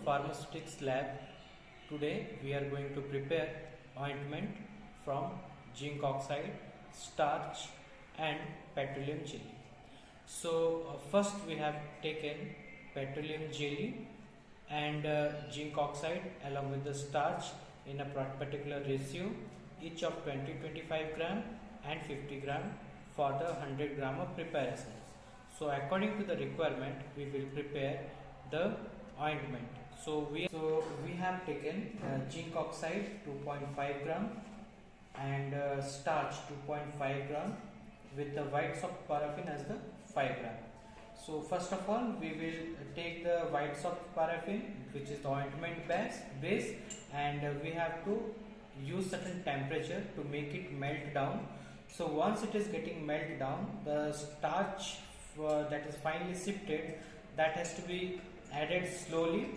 Pharmaceutics lab. Today we are going to prepare ointment from zinc oxide, starch and petroleum jelly. So first we have taken petroleum jelly and zinc oxide along with the starch in a particular ratio, each of 20-25 gram and 50 gram for the 100 gram of preparation. So according to the requirement we will prepare the ointment. So we have taken zinc oxide 2.5 gram and starch 2.5 gram with the whites of paraffin as the 5 gram. So first of all we will take the whites of paraffin, which is the ointment base, and we have to use certain temperature to make it melt down. So once it is getting melt down, the starch that is finely sifted, that has to be added slowly,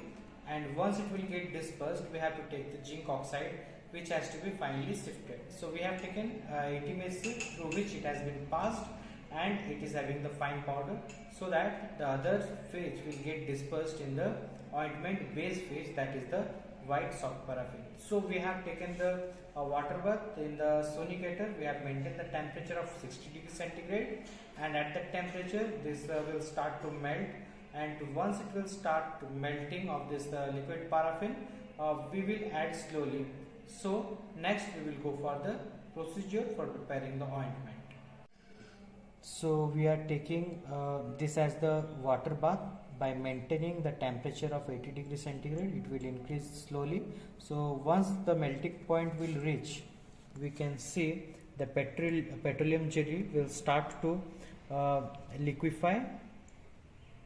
and once it will get dispersed we have to take the zinc oxide, which has to be finely sifted. So we have taken 80 ml sieve through which it has been passed and it is having the fine powder, so that the other phase will get dispersed in the ointment base phase, that is the whites of paraffin. So we have taken the water bath in the sonicator. We have maintained the temperature of 60 degrees centigrade, and at that temperature this will start to melt, and once it will start melting of this liquid paraffin, we will add slowly. So next we will go for the procedure for preparing the ointment. So we are taking this as the water bath. By maintaining the temperature of 80 degrees centigrade, it will increase slowly. So once the melting point will reach, we can see the petroleum jelly will start to liquefy,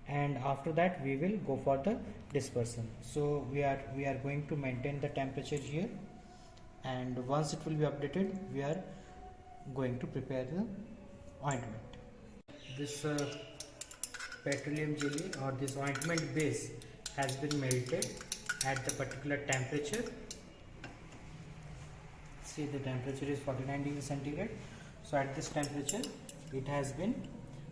and after that we will go for the dispersion. So we are going to maintain the temperature here, and once it will be updated we are going to prepare the ointment. This petroleum jelly or this ointment base has been melted at the particular temperature. See, the temperature is 49 degrees centigrade. So at this temperature it has been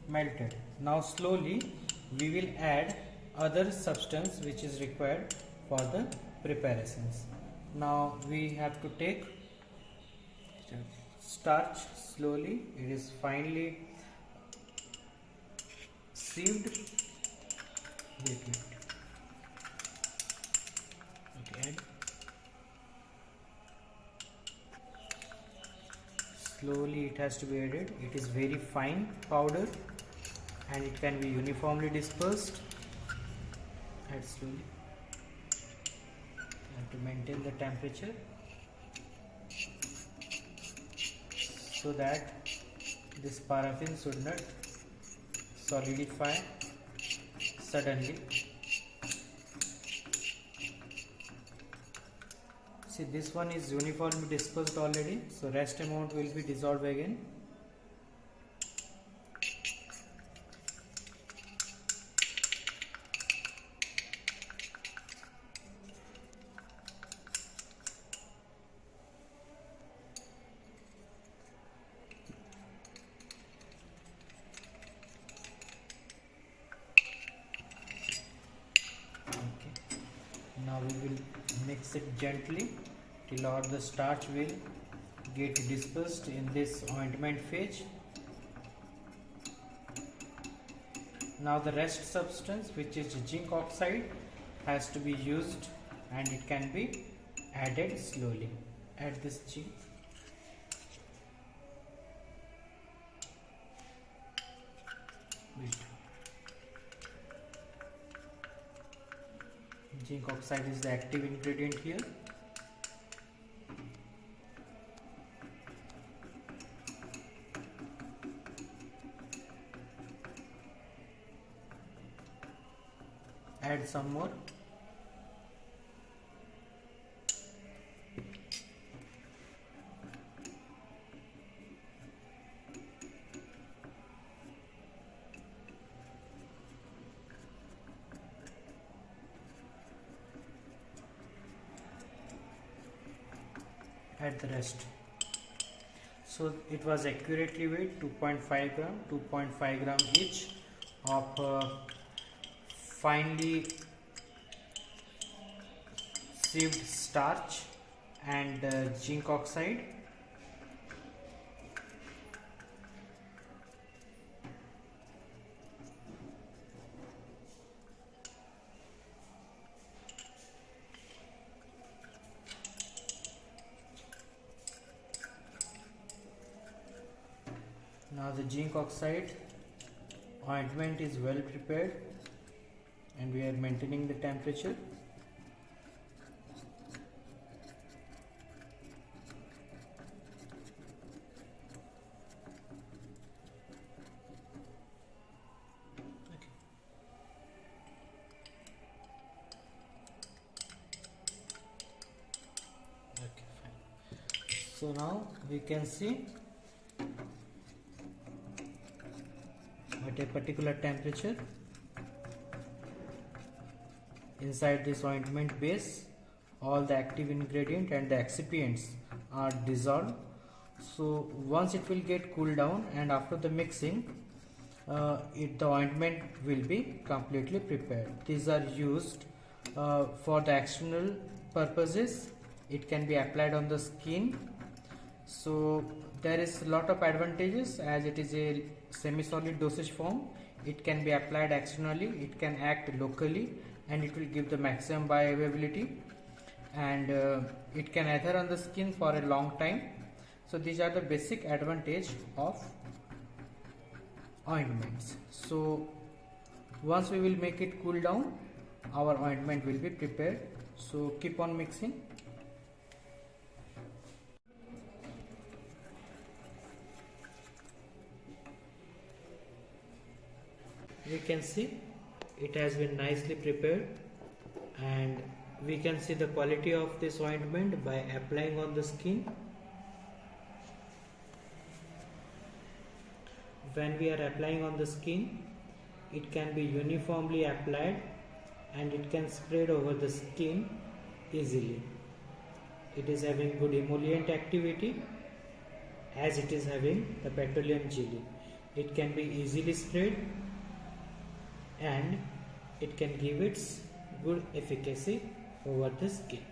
melted. Now slowly we will add other substance which is required for the preparations. Now we have to take starch slowly. It is finely sieved liquid. Okay, slowly it has to be added. It is very fine powder and it can be uniformly dispersed. Add slowly. You have to maintain the temperature so that this paraffin should not solidify suddenly. See, this one is uniformly dispersed already, so rest amount will be dissolved again. Now we will mix it gently till all the starch will get dispersed in this ointment phase. Now the rest substance, which is zinc oxide, has to be used and it can be added slowly. Add this zinc. Zinc oxide is the active ingredient here. Add some more. Add the rest. So it was accurately weighed 2.5 gram each of finely sieved starch and zinc oxide. Now the zinc oxide ointment is well prepared and we are maintaining the temperature. Okay, fine. So now we can see at a particular temperature inside this ointment base all the active ingredient and the excipients are dissolved. So once it will get cooled down and after the mixing the ointment will be completely prepared. These are used for the external purposes. It can be applied on the skin. So there is a lot of advantages as it is a semi-solid dosage form. It can be applied externally, it can act locally, and it will give the maximum bioavailability, and it can adhere on the skin for a long time. So these are the basic advantage of ointments. So once we will make it cool down, our ointment will be prepared. So keep on mixing. We can see it has been nicely prepared, and we can see the quality of this ointment by applying on the skin. When we are applying on the skin, it can be uniformly applied and it can spread over the skin easily. It is having good emollient activity as it is having the petroleum jelly. It can be easily spread and it can give its good efficacy over the skin.